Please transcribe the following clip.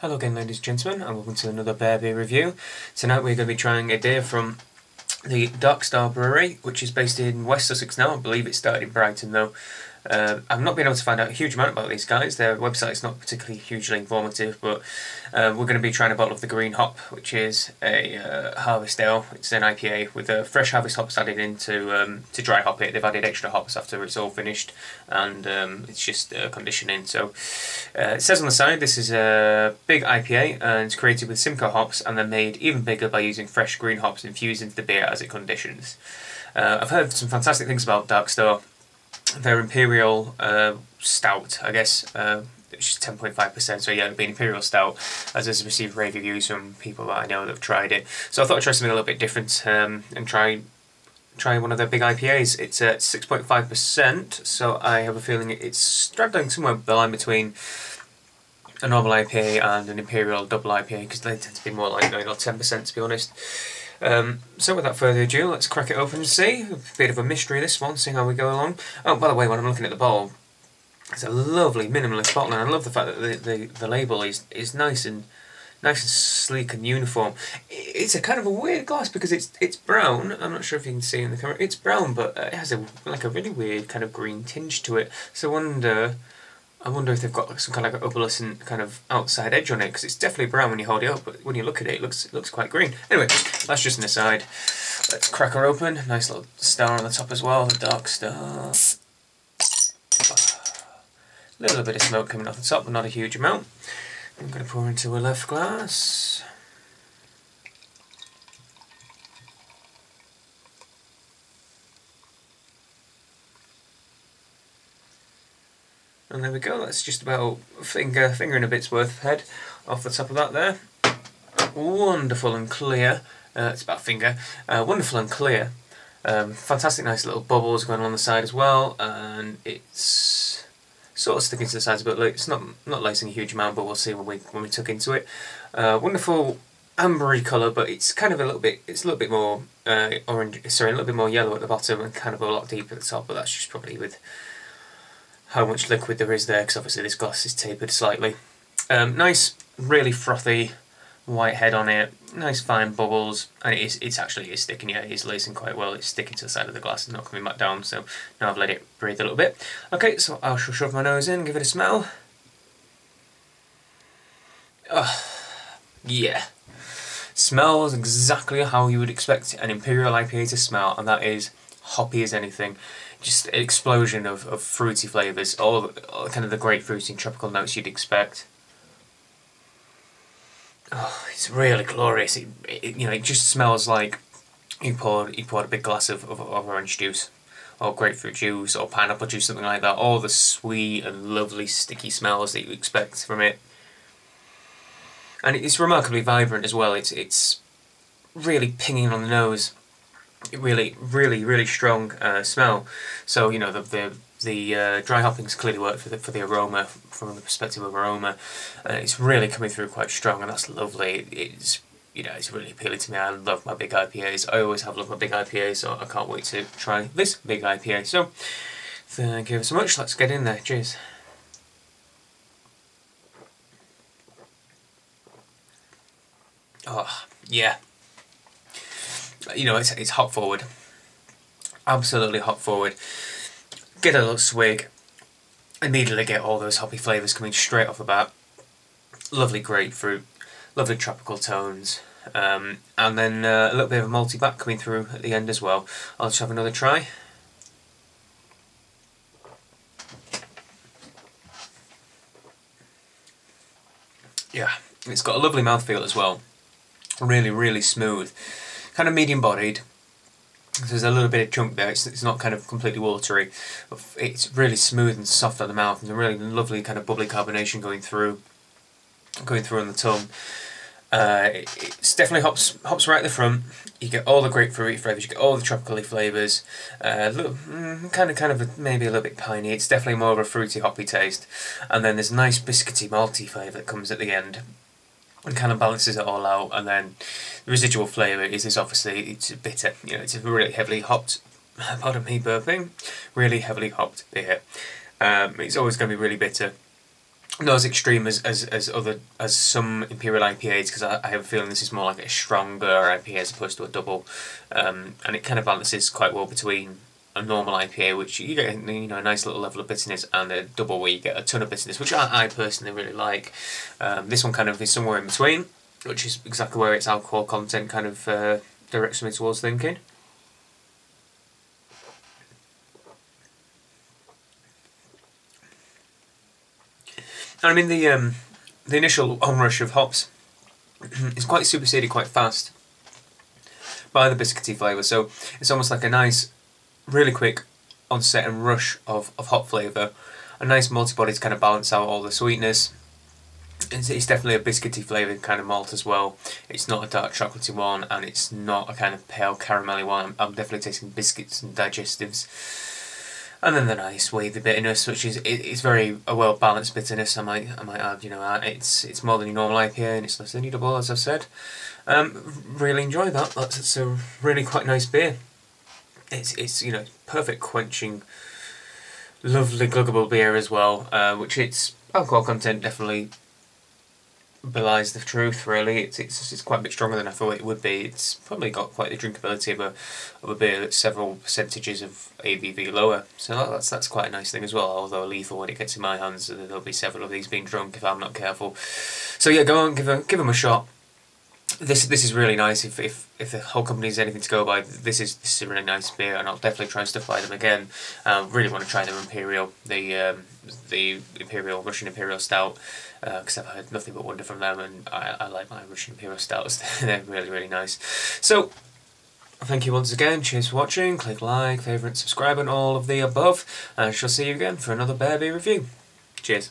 Hello again, ladies and gentlemen, and welcome to another beer review. Tonight we're going to be trying a beer from the Dark Star Brewery, which is based in West Sussex now. I believe it started in Brighton though. I've not been able to find out a huge amount about these guys. Their website is not particularly hugely informative, but we're going to be trying a bottle of the Green Hop, which is a harvest ale. It's an IPA with fresh harvest hops added in to dry hop it. They've added extra hops after it's all finished, and it's just conditioning. So it says on the side this is a big IPA and it's created with Simcoe hops and then made even bigger by using fresh green hops infused into the beer as it conditions. I've heard some fantastic things about Dark Star. Their Imperial Stout, I guess, which is 10.5%, so yeah, it'd be an Imperial Stout, as has received rave reviews from people that I know that have tried it. So I thought I'd try something a little bit different and try one of their big IPAs. It's at 6.5%, so I have a feeling it's straddling somewhere the line between a normal IPA and an Imperial double IPA, because they tend to be more like 9 or 10% to be honest. So without further ado, let's crack it open and see. A bit of a mystery this one, see how we go along. Oh, by the way, when I'm looking at the bottle, it's a lovely minimalist bottle, and I love the fact that the label is nice and sleek and uniform. It's a kind of a weird glass because it's brown. I'm not sure if you can see in the camera. It's brown, but it has a really weird kind of green tinge to it. So I wonder if they've got some kind of like opalescent kind of outside edge on it, because it's definitely brown when you hold it up, but when you look at it, it looks quite green. Anyway, that's just an aside. Let's crack her open. Nice little star on the top as well, the Dark Star. A little bit of smoke coming off the top, but not a huge amount. I'm going to pour into a left glass. And there we go, that's just about a finger and a bit's worth of head off the top of that there. Wonderful and clear. It's about a finger. Wonderful and clear. Fantastic nice little bubbles going along the side as well, and it's sort of sticking to the sides a bit. It's not lacing a huge amount, but we'll see when we tuck into it. Wonderful ambery colour, but it's kind of a little bit more orange. Sorry, a little bit more yellow at the bottom and kind of a lot deeper at the top. But that's just probably with how much liquid there is there, because obviously this glass is tapered slightly. Nice, really frothy white head on it, nice fine bubbles, and it's actually sticking. Yeah, it's lacing quite well. It's sticking to the side of the glass and not coming back down. So now I've let it breathe a little bit. Okay, so I shall shove my nose in, give it a smell. Yeah, smells exactly how you would expect an Imperial IPA to smell, and that is hoppy as anything. Just an explosion of fruity flavours, all kind of the grapefruity and tropical notes you'd expect. Oh, it's really glorious. It just smells like you poured a big glass of orange juice, or grapefruit juice, or pineapple juice, something like that. All the sweet and lovely sticky smells that you expect from it. And it's remarkably vibrant as well. It's really pinging on the nose. Really strong smell. So the dry hoppings clearly work for the aroma, from the perspective of aroma. It's really coming through quite strong, and that's lovely. It's really appealing to me. I love my big IPAs. I always have loved my big IPAs, so I can't wait to try this big IPA. So thank you so much. Let's get in there. Cheers. Oh yeah. It's hop forward. Absolutely hop forward. Get a little swig, immediately get all those hoppy flavours coming straight off the bat. Lovely grapefruit, lovely tropical tones, and then a little bit of a malty back coming through at the end as well. I'll just have another try. Yeah, it's got a lovely mouthfeel as well. Really smooth. Kind of medium bodied. There's a little bit of chunk there. It's not kind of completely watery. It's really smooth and soft on the mouth, and a really lovely kind of bubbly carbonation going through on the tongue. It's definitely hops right at the front. You get all the grapefruity flavours. You get all the tropically flavours. Kind of maybe a little bit piney. It's definitely more of a fruity, hoppy taste. And then there's a nice biscuity, malty flavour that comes at the end, and kind of balances it all out. And then the residual flavour is obviously it's bitter. It's a really heavily hopped. Pardon me burping. Really heavily hopped beer. It's always going to be really bitter. not as extreme as some Imperial IPAs, because I have a feeling this is more like a stronger IPA as opposed to a double, and it kind of balances quite well between a normal IPA, which you get a nice little level of bitterness, and a double where you get a ton of bitterness, which I personally really like. This one kind of is somewhere in between, which is exactly where its alcohol content kind of directs me towards thinking. I mean, the initial onrush of hops is quite superseded quite fast by the biscuity flavour, so it's almost like a nice, really quick onset and rush of hop flavour. A nice malty body to kind of balance out all the sweetness. It's definitely a biscuity flavoured kind of malt as well. It's not a dark chocolatey one, and it's not a kind of pale caramelly one. I'm definitely tasting biscuits and digestives. And then the nice wavy bitterness, which is it's very a well balanced bitterness. I might add, it's more than your normal IPA, and it's less than your double, as I've said. Really enjoy that. It's a really quite nice beer. It's perfect quenching, lovely gluggable beer as well. Which its alcohol content definitely belies the truth. Really, it's quite a bit stronger than I thought it would be. It's probably got quite the drinkability of a beer that's several percentages of ABV lower. So that's quite a nice thing as well. Although lethal when it gets in my hands, there'll be several of these being drunk if I'm not careful. So yeah, go on, give them a shot. This is really nice. If the whole company is anything to go by, this is a really nice beer, and I'll definitely try and stuff by them again. Really want to try their Imperial, the Imperial Russian Imperial Stout, because I've heard nothing but wonder from them, and I like my Russian Imperial Stouts. They're really nice. So thank you once again. Cheers for watching. Click like, favourite, subscribe, and all of the above. And I shall see you again for another Bear Beer review. Cheers.